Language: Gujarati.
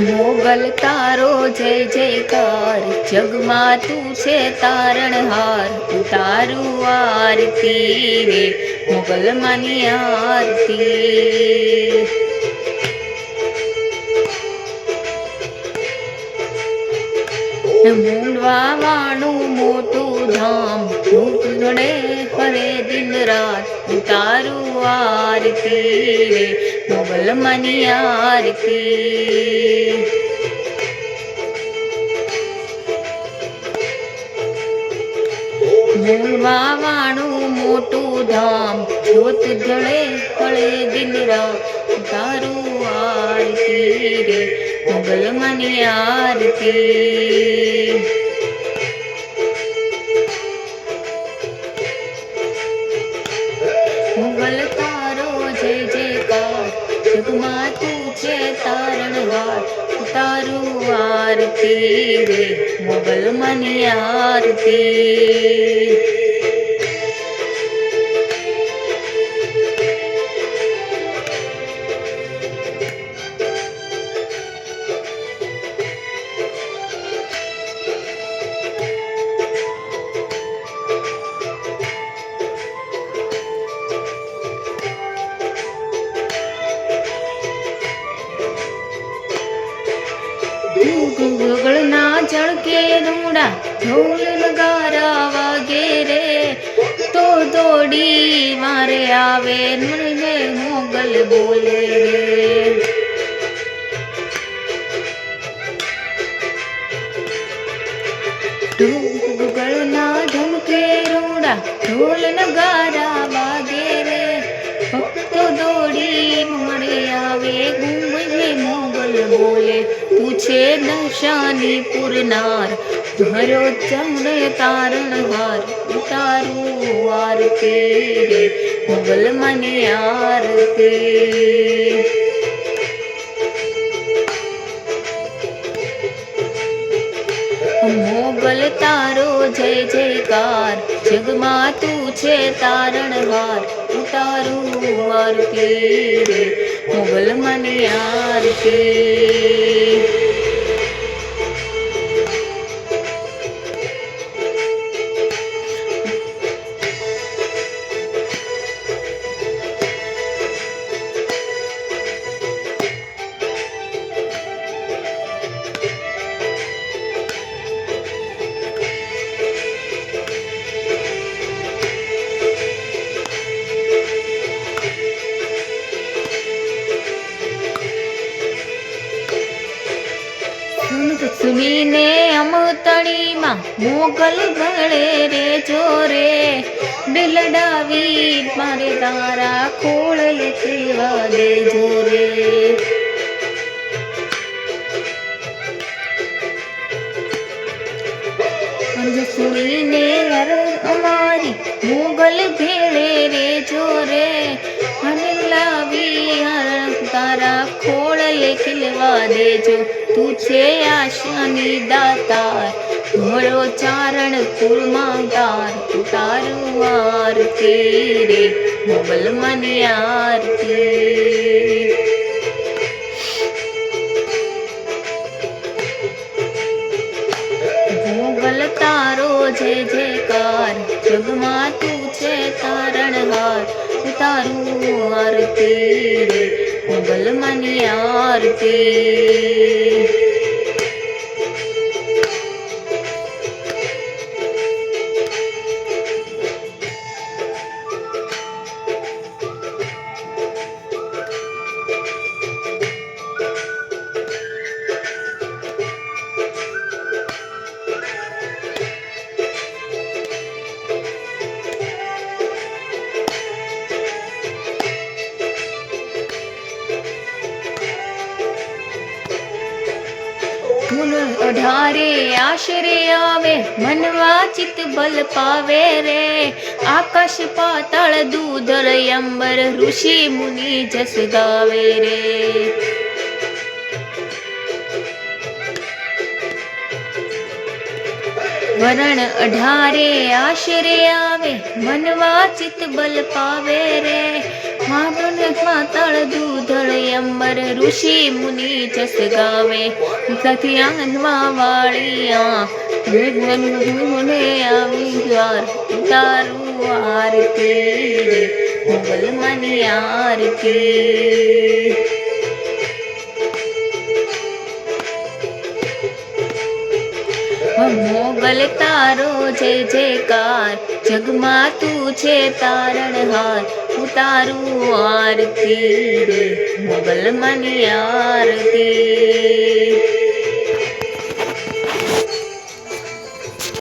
મોગલ તારો જય જયકાર, જગમાં તું છે તારણહાર. ઉતારું આરતી રે મોગલ માની આરતી. મૂંડવા વાળું મોટું ધામ, ધૂપ જોડે ફરે દિન રાત. ઉતારું આરતી રે મોગલ માની આરતી. મૂંડવા વાળું મોટું ધામ, જ્યોત જળે ફળે દિન રાત. ઉતારું આરતી રે મોગલ માની આરતી. મોગલ તારો જય જયકાર, જગમાં તું છે તારણહાર. ઉતારું આરતી રે મોગલ માની આરતી. ગગડના જળકે રૂડા, ઢોલ નગારા વાગે રે. તો દોડી મારે આવે મને મોગલ બોલે રે. ગગડના ઢમકે રૂડા, ઢોલ નગારા વાગે રે. ભક્તો દોડી મળે આવે ગુંજે મોગલ બોલે. તું છે દશાની પૂરનાર, ધરો ચંદ્ર તારણહાર. ઉતારું આરતી રે મોગલ માની આરતી. મોગલ તારો જય જયકાર, જગમાં તું છે તારણહાર. ઉતારું આરતી રે મોગલ માની આરતી. સુનીને અમતણીમાં મોગલ ગળે રે જોરે. બિલડાવી મારે તારા ખોળ લેવા દે જોરે. સુનીને અમારી મોગલ ભેળે રે જોરે. લાવી તારા ખોળ લેવા દેજો. તું છે આશાની દાતાર, ઘોડો ચારણ કુળમાં તાર. ઉતારું આરતી રે મોગલ માની આરતી. મોગલ તારો જય જયકાર, જગમાં તું છે તારણહાર. ઉતારું આરતી રે મોગલ માની આરતી. ધૂન અઢારે આશરે આવે, મનવા ચિત બલ પાવે રે. આકાશ પાતાળ દૂધર અંબર, ઋષિ મુનિ જસ ગાવે રે. વરણ અઢારે આશરે આવે, મનવા ચિત બલ પાવે રે. માધન પાતાળ દૂધ જળ અંબર ઋષિ મુનિ જસ ગાવે સખી આંગમાં વાળિયા મને આવી દ્વાર તારું આરતી રે મોગલ મની આરતી મોગલ તારો જય જયકાર જગમાં તું છે તારણહાર ઉતારું આરતી રે મોગલ મની આરતી